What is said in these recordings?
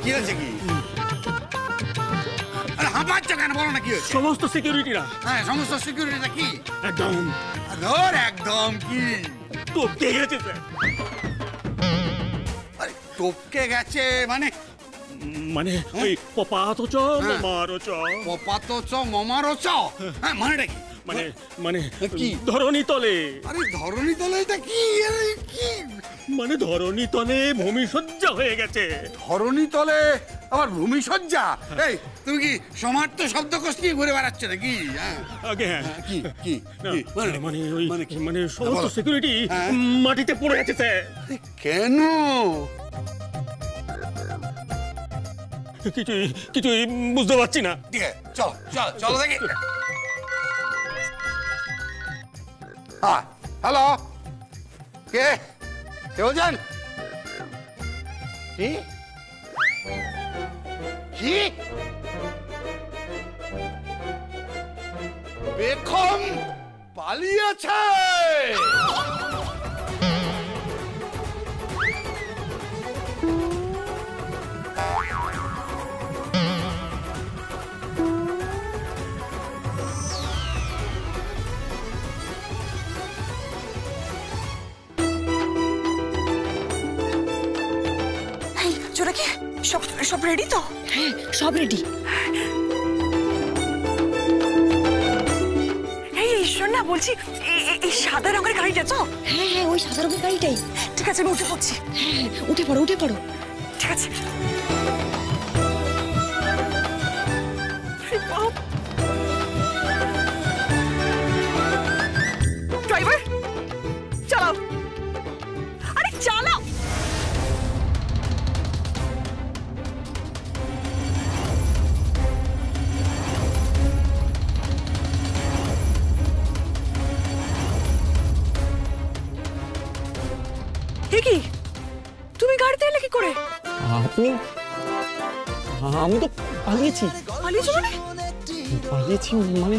কি হয়েছে কি? আরে হাঁপাচ্ছ কেন, বলো না কি হয়েছে? সমস্ত সিকিউরিটিরা। হ্যাঁ, সমস্ত সিকিউরিটিরা কি একদম ধর একদম কি টপকে গেছে স্যার। আরে টপকে গেছে মানে? মানে ওই পপাতো চ মামারো চ। পপাতো চ মামারো চ? হ্যাঁ, মানেটা কি? মানে মানে কি? ধরণী তলে। আরে ধরণী তলে এটা কি? কি মানে ধরণী তলে ভূমিসজ্জা হয়ে গেছে। ধরণী তলে আবার ভূমিসজ্জা? এই তুমি কি সমার্থ শব্দকোষ নিয়ে ঘুরে বেড়াচ্ছ নাকি? আগে কি কি মানে ওই মানে সমস্ত সিকিউরিটি মাটিতে পড়ে গেছে স্যার। কেন? কিছুই বুঝতে পারছি না। ঠিক আছে, চলো চলো চলো দেখি। হ্যাঁ, হ্যালো, কে কে বলছেন? কি কি বেগম পালিয়েছে? চোরাকে সব রেডি তো? হ্যাঁ, সব রেডি। এই শোন না, বলছি এই সাদা রঙের গাড়িটা তো? হ্যাঁ হ্যাঁ, ওই সাদা রঙের গাড়িটাই। ঠিক আছে, আমি উঠে পড়ছি। হ্যাঁ, উঠে পড়ো উঠে পড়ো। ঠিক আছে। ড্রাইভার চালাও, আরে চালাও। কি তুমি গাড়িতে এলে কি করে? আমি তো পালিয়েছি। পালিয়েছো মানে? পালিয়েছি মানে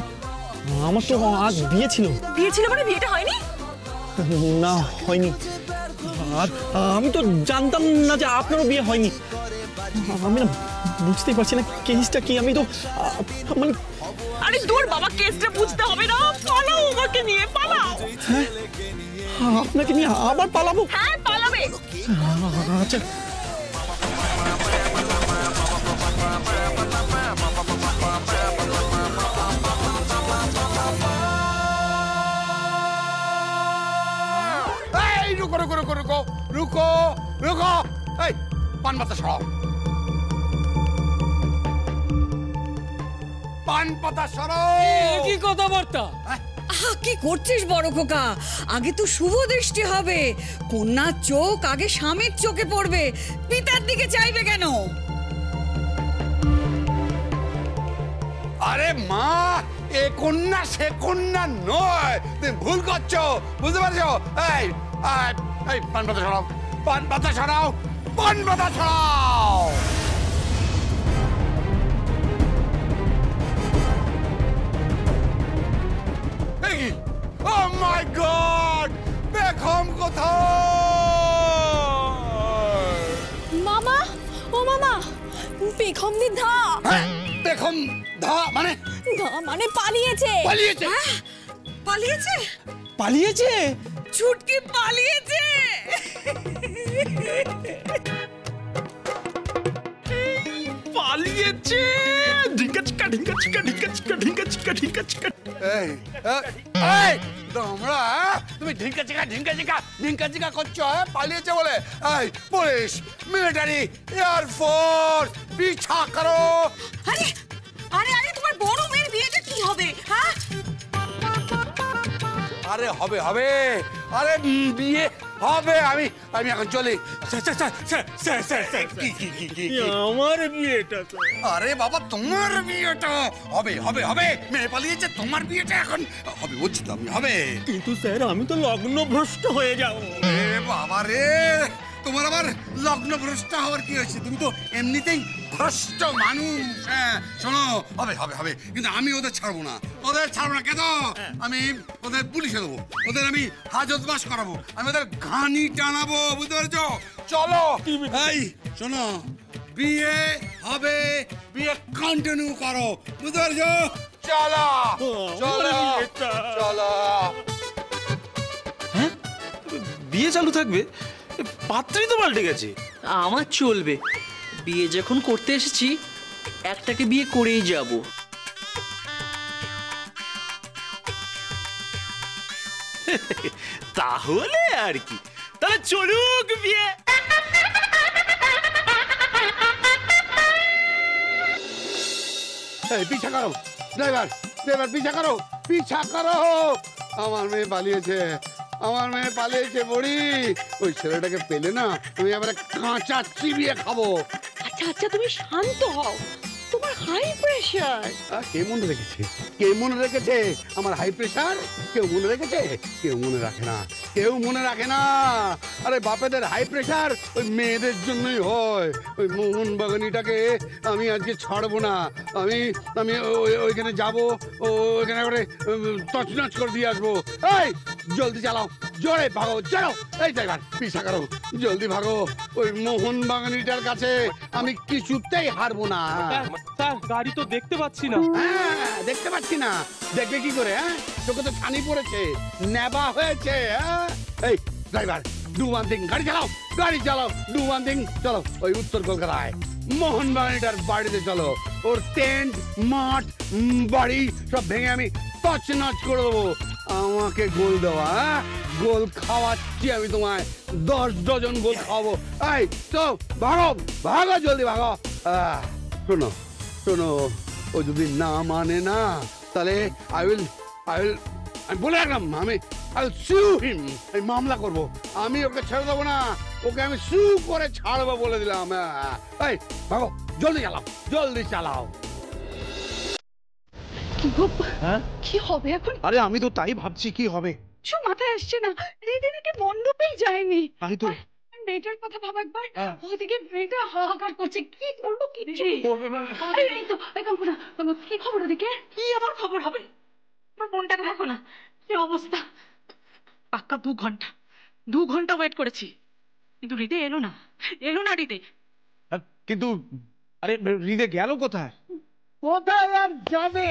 আমার তো আজ বিয়ে ছিল। বিয়ে ছিল মানে বিয়েটা হয়নি? না, হয়নি। আর আমি তো জানতাম না যে আপনারও বিয়ে হয়নি। আমি না বুঝতেই পারছি না কেসটা কি। আমি তো মানে আরে দূর বাবা, কেসটা বুঝতে হবে না, পালাও, আমাকে নিয়ে পালাও। হ্যাঁ, আপনাকে নিয়ে আবার পালাবো? হ্যাঁ, পালাবে। আচ্ছা, রুকো রুকো রুকো রুকো রুকো রুকো। এই পান পাতা সরাও, পান পাতা সরাও। কি কথাবার্তা? কি করছিস বড় খোকা? আগে তো শুভ দৃষ্টি হবে, কন্যার চোখ আগে স্বামীর চোখে পড়বে, পিতার দিকে চাইবে কেন? আরে মা, এ কন্যা সে কন্যা নয়, তুমি ভুল করছো, বুঝতে পারছো? এই এই পান পাতা সরাও, পান পাতা সরাও, পান পাতা সরাও। এই ও মাই গড, বেগম কোথায়? মামা, ও মামা, বেগম দি ধা। বেগম ধা মানে? ধা মানে পালিয়েছে। পালিয়েছে? পালিয়েছে? পালিয়েছে? ছুটকি পালিয়েছে? পালিয়েছে? ঢিঙ্কা চিকা ঢিঙ্কা চিকা ঢিঙ্কা চিকা ঢিঙ্কা চিকা ঢিঙ্কা চিকা। এই এই তোমরা তুমি ঢিঙ্কা চিকা ঢিঙ্কা চিকা ঢিঙ্কা চিকা করছো পালিয়েছে বলে? এই পুলিশ, মিলিটারি, এয়ারফোর্স, পিছা করো। আরে আরে আরে, তোমার বড় মেয়ের বিয়েটা কি হবে? হ্যাঁ, আরে হবে হবে, আরে বিয়ে হবে। আমি এখন চলি। আমার বিয়েটা তো। আরে বাবা, তোমার বিয়েটা হবে হবে হবে। মেয়ে পালিয়েছে, তোমার বিয়েটা এখন হবে, বলছি তো আমি হবে। কিন্তু স্যার, আমি তো লগ্ন ভ্রষ্ট হয়ে যাবো। বাবা রে, তোমার আবার লগ্ন ভ্রষ্ট হওয়ার কি হয়েছে? তুমি তো এমনিতেই ভ্রষ্ট মানুষ। হ্যাঁ শোনো, হবে হবে হবে, কিন্তু আমি ওদের ছাড়বো না, ওদের ছাড়বো না। কেন? আমি ওদের পুলিশে দেবো, ওদের আমি হাজতবাস করাবো, আমি ওদের ঘানি টানাবো, বুঝতে পেরেছো? চলো। এই শোনো, বিয়ে হবে, বিয়ে কন্টিনিউ করো, বুঝতে পেরেছো? চলো চলো চলো। হ্যাঁ, বিয়ে চালু থাকবে? পাত্রই তো পাল্টে গেছে। আমার চলবে, বিয়ে যখন করতে এসেছি একটাকে বিয়ে করেই যাব। তাহলে আর কি, তাহলে চলুক বিয়ে। পিছা করো ড্রাইভার, ড্রাইভার পিছা করো, পিছা করো। আমার মেয়ে পালিয়েছে, আমার মেয়ে পালিয়েছে বুড়ি। ওই ছেলেটাকে পেলে না তুমি এবারে কাঁচা চিবিয়ে খাবো। আচ্ছা আচ্ছা, তুমি শান্ত হও, তোমার হাই প্রেশার। কে মনে রেখেছে? কে মনে রেখেছে আমার হাই প্রেশার? কেউ মনে রেখেছে? কেউ মনে রাখে না, কেউ মনে রাখে না। আরে বাপেদের হাই প্রেশার ওই মেয়েদের জন্যই হয়। ওই মোহন বাগানিটাকে আমি আজকে ছাড়বো না। আমি আমি ওইখানে যাবো, ওইখানে করে তছনছ করে দিয়ে আসবো। এই জলদি চালাও, জোরে ভাগো, চলো। এই জায়গা পিছা করো, জলদি ভাগো। ওই মোহন বাগানিটার কাছে আমি কিছুতেই হারবো না। স্যার, গাড়ি তো দেখতে পাচ্ছি না। হ্যাঁ, দেখতে পাচ্ছি না, দেখবে কি করে? হ্যাঁ, চোখে তো ছানি পড়েছে, নেবা হয়েছে। হ্যাঁ, এই ড্রাইভার, ডু ওয়ান থিং, গাড়ি চালাও, গাড়ি চালাও, ডু ওয়ান থিং, চলো ওই উত্তর কলকাতায় মোহন বাগানিটার বাড়িতে চলো। ওর টেন্ট, মাঠ, বাড়ি সব ভেঙে আমি তছনছ করে দেবো। আমাকে গোল দেওয়া, গোল খাওয়াচ্ছি আমি তোমায়, 10 ডজন গোল খাওয়াবো। এই তো ভাগো, ভাগো, জলদি ভাগো। শোনো শোনো, ও যদি না মানে না, তাহলে আই উইল আমি বলে রাখলাম, আমি sue him, আমি মামলা করব। আমি ওকে ছেড়ে দেবো না, ওকে আমি সু করে ছাড়বো বলে দিলাম। এই ভাগো, জলদি চালাও, জলদি চালাও। কি হবে এখন? আরে আমি তো তাই ভাবছি কি হবে। কিছু মাথায় আসছে না। দিদিকে মণ্ডপেই যায়নি। তাই তো। মেয়েটার কথা ভাব একবার, ওদিকে মেয়েটা হাহাকার করছে, কি করবো কিছু। এই তো, এই কাঙ্কুনা, কি খবর ওদিকে? কি আবার খবর হবে? আমার বোনটাকে দেখো না, কি অবস্থা। পাক্কা 2 ঘন্টা ওয়েট করেছি, কিন্তু হৃদে এলো না, হৃদে। কিন্তু আরে হৃদে গেল কোথায়? কোথায় আর যাবে?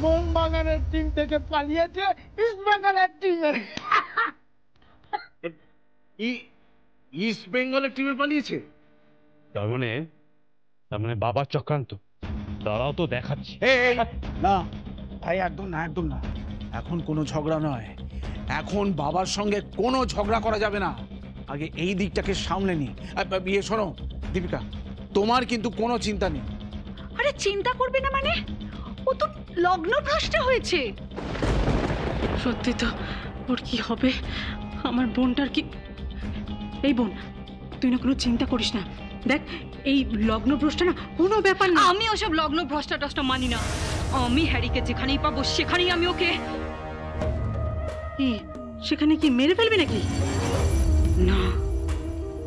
মোহনবাগানের টিম থেকে পালিয়েছে ইস্টবেঙ্গলের টিমে। ইস্ট বেঙ্গলের টিমে পালিয়েছে? তার মানে বাবার চক্রান্ত। তারাও তো দেখাচ্ছে। না ভাই, একদম না, একদম না। এখন কোনো ঝগড়া নয়, এখন বাবার সঙ্গে কোনো ঝগড়া করা যাবে না। আগে এই দিকটাকে সামলে নি। বিয়ে শোনো দীপিকা, তোমার কিন্তু কোনো চিন্তা নেই। আরে চিন্তা করবে না মানে? ও তো লগ্নভ্রষ্ট হয়েছে। সত্যি তো, ওর কি হবে? আমার বোনটার কি? এই বোন, তুই না কোনো চিন্তা করিস না। দেখ, এই লগ্নভ্রষ্ট না কোনো ব্যাপার না। আমি ওসব লগ্ন ভ্রষ্টাটষ্ট মানি না। আমি হ্যারিকে যেখানেই পাবো সেখানেই আমি ওকে। কি সেখানে কি মেরে ফেলবি নাকি? না,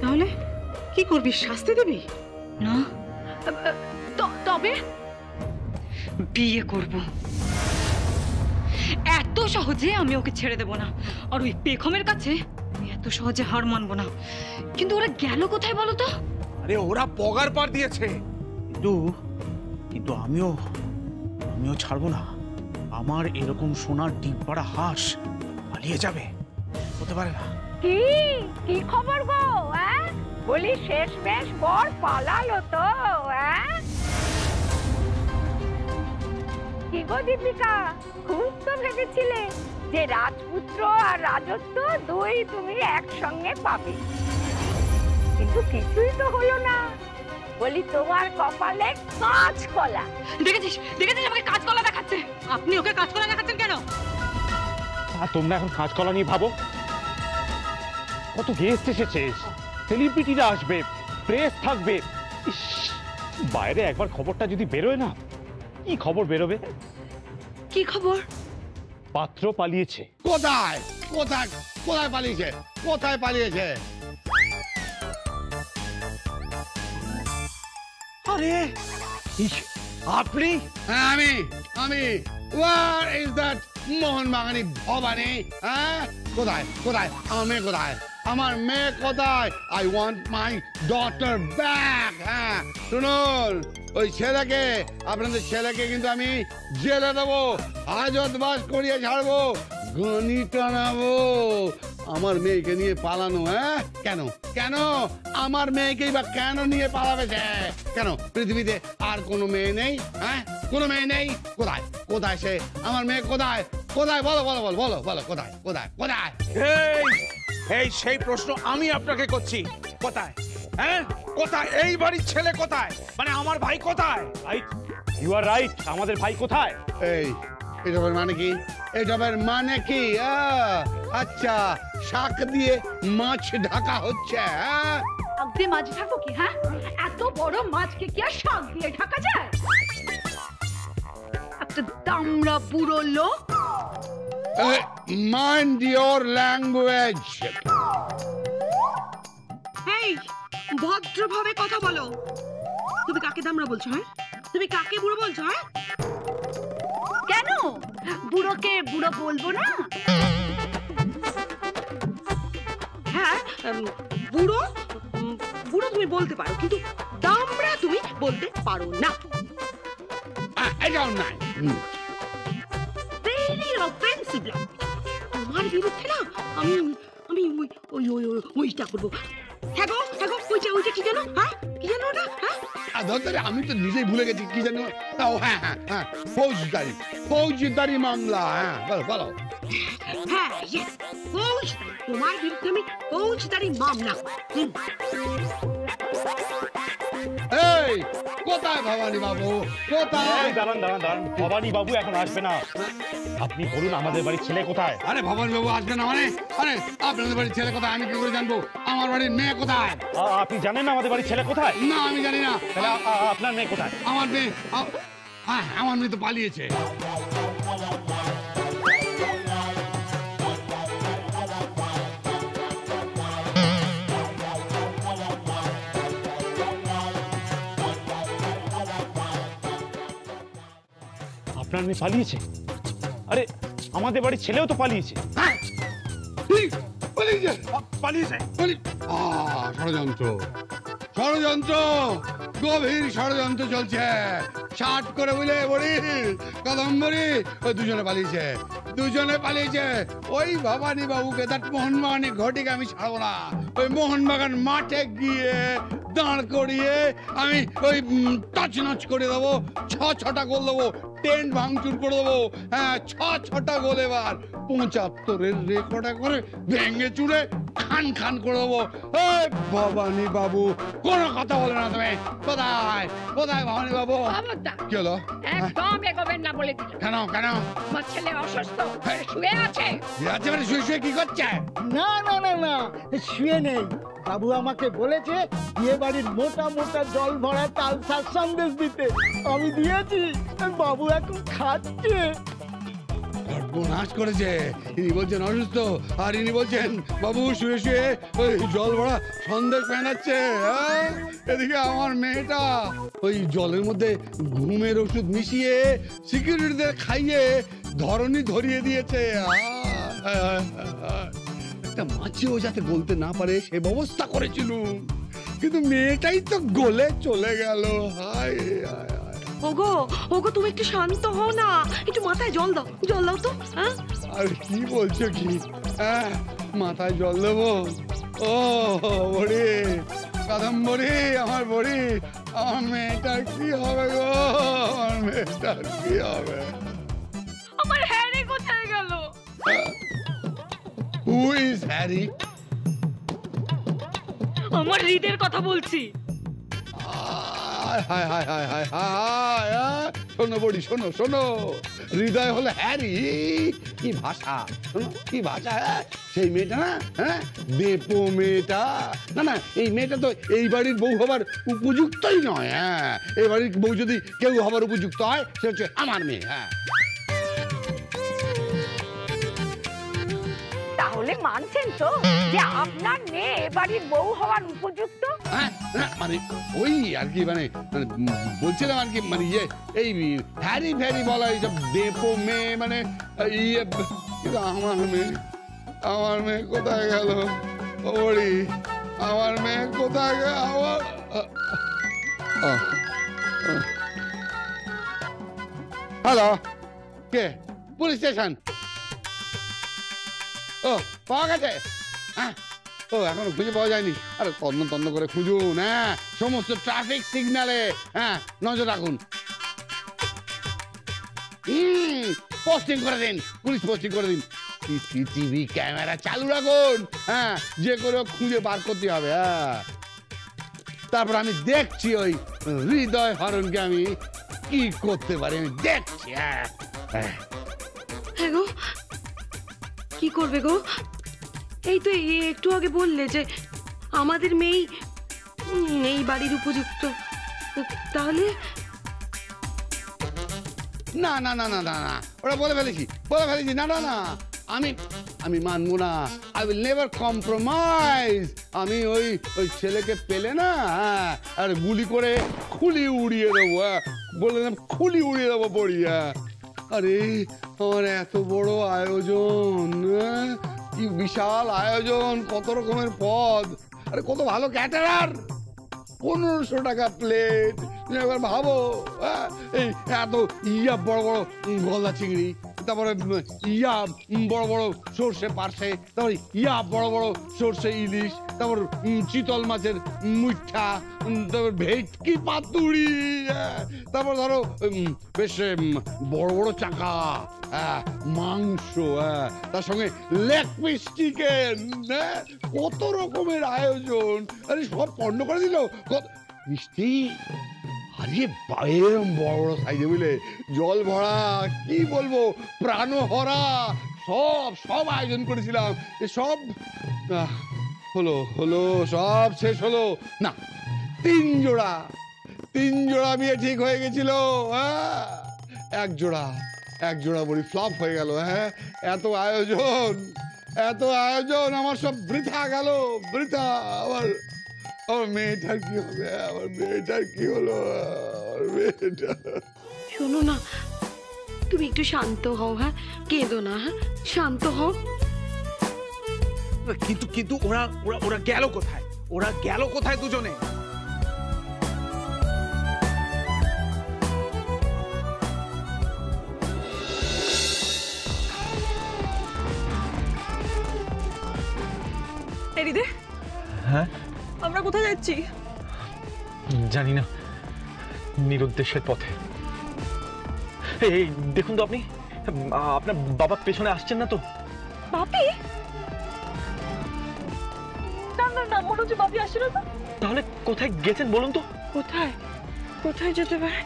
তাহলে কি করবি? শাস্তি দিবি? না, তবে বিয়ে করব। এত সহজে আমি ওকে ছেড়ে দেব না, আর ওই পেখমের কাছে আমি এত সহজে হার মানবো না। কিন্তু ওরা গেল কোথায় বলো তো? আরে ওরা পগার পার দিয়েছে, কিন্তু আমিও ছাড়বো না। আমার এরকম সোনার ডিম পাড়া হাঁস পালিয়ে যাবে, হতে পারে না। কি খবর গো? বলি শেষ বেশ বর পালালো তো? কি গো দীপিকা, খুব তো ভেবেছিলে যে রাজপুত্র আর রাজত্ব দুই তুমি একসঙ্গে পাবে, কিন্তু কিছুই তো হলো না। বলি তোমার কপালে কাঁচকলা। দেখেছিস আমাকে কাঁচকলা দেখাচ্ছে। আপনি ওকে কাঁচকলা দেখাচ্ছেন কেন? আর তোমরা এখন কাঁচকলা নিয়ে ভাবো? কত গেস্ট এসেছে, সেলিব্রিটিরা আসবে, প্রেস থাকবে। বাইরে একবার খবরটা যদি বেরোয় না, কি খবর বেরোবে? কি খবর? পাত্র পালিয়েছে। কোথায় কোথায় কোথায় পালিয়েছে? কোথায় পালিয়েছে? আরে আপনি? হ্যাঁ আমি Where is that মোহনবাগানি ভবানী? হ্যাঁ কোথায় কোথায় আমার মেয়ে কোথায়? আমার মেয়ে কোথায়? I want my daughter back. হ্যাঁ শুনুন, ওই ছেলেকে, আপনাদের ছেলেকে কিন্তু আমি জেলে দেবো, হাজত বাস করিয়ে ছাড়বো, গনি টানাবো। আমার মেয়েকে নিয়ে পালানো? হ্যাঁ কেন কেন আমার মেয়েকেই বা কেন নিয়ে পালাবে সে? কেন পৃথিবীতে আর কোনো মেয়ে নেই? হ্যাঁ কোনো মেয়ে নেই? কোথায় কোথায় সে? আমার মেয়ে কোথায় কোথায়? বলো বলো বলো বলো বলো কোথায় কোথায় কোথায়? এই সেই প্রশ্ন আমি আপনাকে করছি। কোথায়? হ্যাঁ কোথায়? এই বাড়ির ছেলে কোথায়? মানে আমার ভাই কোথায়? Right, you are right. আমাদের ভাই কোথায়? এই এসবের মানে কি? এসবের মানে কি? আচ্ছা, শাক দিয়ে মাছ ঢাকা হচ্ছে? হ্যাঁ শাক দিয়ে মাছ ঢাকো কি? হ্যাঁ এত বড় মাছকে কি আর শাক দিয়ে ঢাকা যায়? একটা দামড়া বুড়ো লোক। Mind your language. এই ভদ্রভাবে কথা বলো। তুমি কাকে দামড়া বলছো? হ্যাঁ তুমি কাকে বুড়ো বলছো? হ্যাঁ কেন বুড়োকে বুড়ো বলবো না? হ্যাঁ বুড়ো বুড়ো তুমি বলতে পারো, কিন্তু দামড়া তুমি বলতে পারো না। এটাও নাই। Very offensive. তোমার বিরুদ্ধে না আমি আমি ওই ওই ওই ওইটা করবো। হ্যাঁ গো ওইটা কি জানো? হ্যাঁ কি জানো ওটা? হ্যাঁ ধরে আমি তো নিজেই ভুলে গেছি কি জানো। ও হ্যাঁ হ্যাঁ হ্যাঁ ফৌজদারি মামলা। হ্যাঁ বলো বলো। হ্যাঁ ফৌজদারি। তোমার বিরুদ্ধে আমি ফৌজদারি মামলা। এই কোথায় ভবানী বাবু কোথায়? দাঁড়ান দাঁড়ান দাঁড়ান, ভবানী বাবু এখন আসবে না। আপনি বলুন আমাদের বাড়ির ছেলে কোথায়? আরে ভবানী বাবু আসবে না মানে? আরে আপনাদের বাড়ির ছেলে কোথায় আমি কি করে জানবো? আমার বাড়ির মেয়ে কোথায়? আপনি জানেন না আমাদের বাড়ির ছেলে কোথায়? না আমি জানি না। তাহলে আপনার মেয়ে কোথায়? আমার মেয়ে, হ্যাঁ আমার মেয়ে তো পালিয়েছে। আপনার মেয়ে পালিয়েছে? আরে আমাদের বাড়ির ছেলেও তো পালিয়েছে। ষড়যন্ত্র ষড়যন্ত্র গভীর ষড়যন্ত্র চলছে। শার্ট করে বুঝলে বড়ি কদম্বরী ওই দুজনে পালিয়েছে। ওই ভবানী বাবুকে তার মোহনবাগানি ঘটিকে আমি ছাড়বো না। ওই মোহনবাগান মাঠে গিয়ে দাঁড় করিয়ে আমি ওই টচনচ করে দেবো, 6-6টা গোল দেবো, টেন্ট ভাঙচুর করে দেবো। হ্যাঁ 6-6টা গোল এবার 75-এর রেকর্ড করে ভেঙে চুড়ে খান খান করে দেবো। এই ভবানী বাবু কোনো কথা বলে না তুমি। কোথায় কোথায় ভবানী বাবু? কি হলো? একদম এগোবেন না বলে দিল। কেন কেন? আমার ছেলে অসুস্থ, শুয়ে আছে। মানে শুয়ে কি করছে? না না না না শুয়ে নেই। বাবু আমাকে বলেছে বিয়ে বাড়ির মোটা মোটা জল ভরা তালসার সন্দেশ দিতে, আমি দিয়েছি। বাবু এখন খাচ্ছে। নাশ করেছে। ইনি বলছেন অসুস্থ, আর ইনি বলছেন বাবু শুয়ে শুয়ে ওই জল ভরা সন্দেশ বানাচ্ছে। এদিকে আমার মেয়েটা ওই জলের মধ্যে ঘুমের ওষুধ মিশিয়ে সিকিউরিটিদের খাইয়ে ধরনী ধরিয়ে দিয়েছে। একটা মাছিও যাতে বলতে না পারে সে ব্যবস্থা করেছিল, কিন্তু মেয়েটাই তো গলে চলে গেল। হায় হায় ওগো ওগো তুমি একটু শান্ত হও না, একটু মাথায় জল দাও তো। হ্যাঁ আর কি বলছো কি? মাথায় জল দেবো? ও বড়ি কাদম্বরী, আমার বড়ি, আমার মেয়েটার কি হবে গো? আমার মেয়েটার কি হবে? আমার হ্যারি কোথায় গেল? Who is Harry? আমার হৃদের কথা বলছি। হায় হায় হায় হায় হায়, শোনো বড়ি শোনো শোনো, হৃদয় হলো হ্যারি। কি ভাষা, শোনো কি ভাষা। সেই মেয়েটা না, হ্যাঁ দেপো মেয়েটা, না না এই মেয়েটা তো এই বাড়ির বউ হবার উপযুক্তই নয়। হ্যাঁ এই বাড়ির বউ যদি কেউ হবার উপযুক্ত হয় সে হচ্ছে আমার মেয়ে। হ্যাঁ তাহলে তাহলে মানছেন তো যে আপনার মেয়ে এ বাড়ির বউ হওয়ার উপযুক্ত? মানে ওই আর কি, মানে বলছিলাম আর কি, মানে ইয়ে এই ফ্যারি ফ্যারি বলা এইসব দেপো মেয়ে, মানে ইয়ে, কিন্তু আমার মেয়ে কোথায় গেল? ওরি আমার মেয়ে কোথায় গেল? আমার হ্যালো, কে? Police station? ও পাওয়া গেছে? হ্যাঁ, ও এখনো খুঁজে পাওয়া যায়নি। আরে তন্ন করে খুঁজুন, হ্যাঁ, সমস্ত ট্রাফিক সিগন্যালে হ্যাঁ নজর রাখুন। পোস্টিং করে দিন, পুলিশ পোস্টিং করে দিন, সিসিটিভি ক্যামেরা চালু রাখুন, হ্যাঁ, যে করে খুঁজে বার করতে হবে। হ্যাঁ, তারপর আমি দেখছি ওই হৃদয় হরণকে আমি কি করতে পারি, আমি দেখছি। হ্যাঁ গো, কি করবে গো? এই তো একটু আগে বললে যে আমাদের মেয়ে এই বাড়ির উপযুক্ত, তাহলে? না না না না না না, ওরা বলে ফেলেছি। না না না, আমি মানবো না। I will never compromise. আমি ওই ছেলেকে পেলে না, হ্যাঁ, আর গুলি করে খুলি উড়িয়ে দেবো। বলে খুলি উড়িয়ে দেবো পড়ি। আরে আমার এত বড় আয়োজন, কি বিশাল আয়োজন, কত রকমের পদ, আরে কত ভালো ক্যাটারার, 1500 টাকা প্লেট। এবার ভাবো, এই এত বড় বড় গলদা চিংড়ি, তারপরে বড় বড় সর্ষে পার্শে, তারপরে বড় বড় সর্ষে ইলিশ, তারপর চিতল মাছের মুঠা, তারপর ভেটকি পাতুড়ি, তারপর ধরো বেশ বড় বড় চাকা মাংস, তার সঙ্গে লেগ পিস চিকেন, কত রকমের আয়োজন। আরে সব পণ্য করে দিল। মিষ্টি, আরে এরকম বড় বড় সাইজে বুঝলে, জল ভরা, কি বলবো, প্রাণহরা, সব আয়োজন করেছিলাম। সব হলো সব শেষ হলো না। 3 জোড়া বিয়ে ঠিক হয়ে গেছিল, এক জোড়া বড়ি ফ্লপ হয়ে গেল। হ্যাঁ, এত আয়োজন আমার সব বৃথা গেল, বৃথা। আমার মেয়েটার কি হবে? আমার মেয়েটার কি হলো? আমার মেয়েটা। শোনো না, তুমি একটু শান্ত হও, হ্যাঁ, কেঁদো না, হ্যাঁ, শান্ত হও। কিন্তু ওরা গেল কোথায়? ওরা গেল কোথায় দুজনে? হ্যাঁ, আমরা কোথায় যাচ্ছি? জানি না, নিরুদ্দেশের পথে। এই দেখুন তো, আপনি আপনার বাবা পেছনে আসছেন না তো? বাপি? না, মনে হচ্ছে বাপি আসছে না তো। তাহলে কোথায় গেছেন বলুন তো? কোথায় যেতে পারে?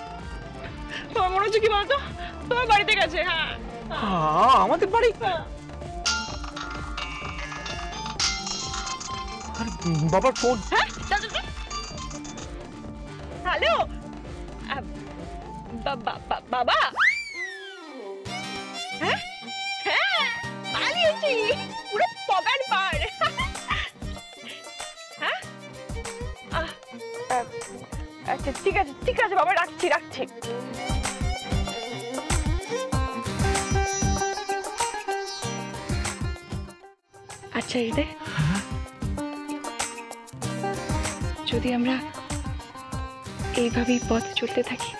তোমার মনে হচ্ছে কি বলতো, তোমার বাড়িতে গেছে। হ্যাঁ, আমাদের বাড়ি? বাবার ফোন। হ্যালো, বাবা? হ্যাঁ, পালিয়েছি পুরো পগার পার। হ্যাঁ, আচ্ছা ঠিক আছে বাবা, রাখছি। আচ্ছা এই দেখ, যদি আমরা এইভাবেই পথ চলতে থাকি,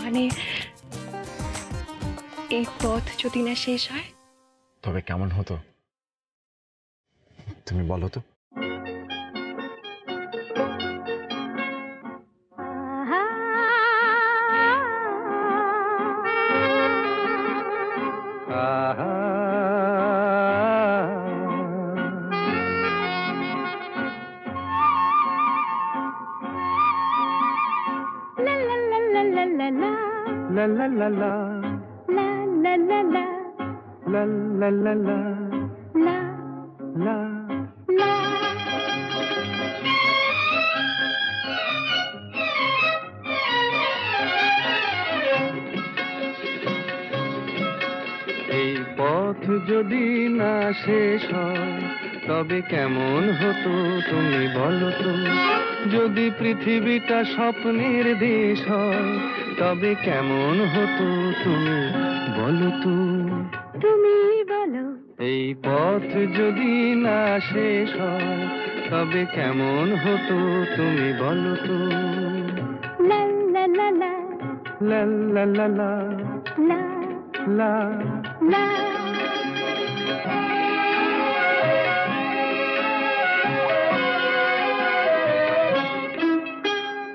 মানে এই পথ যদি না শেষ হয়, তবে কেমন হতো তুমি বলো তো? যদি না শেষ হয় তবে কেমন হতো তুমি বলো তো? যদি পৃথিবীটা স্বপ্নের দেশ হয় তবে কেমন হতো তুমি বলো তো? তুমি বলো। এই পথ যদি না শেষ হয় তবে কেমন হতো তুমি বলো তো? লা লা লা লা লা লা লা লা লা লা লা।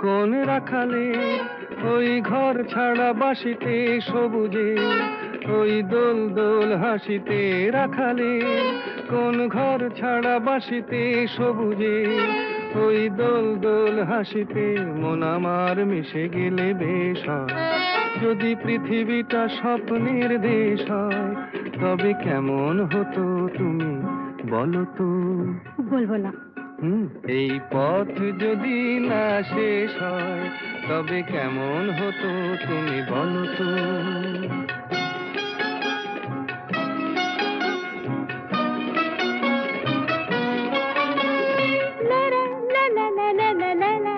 কোন রাখালে ওই ঘর ছাড়া বাসিতে সবুজে ওই দোল দোল হাসিতে রাখালে কোন ঘর ছাড়া বাসিতে সবুজে ওই দোল দোল হাসিতে মন আমার মিশে গেলে বেশ হয়। যদি পৃথিবীটা স্বপ্নের দেশ হয় তবে কেমন হতো তুমি বলো তো? বলবো না। এই পথ যদি না শেষ হয় তবে কেমন হতো তুমি বলো তো? লা লা লা লা লা লা লা লা।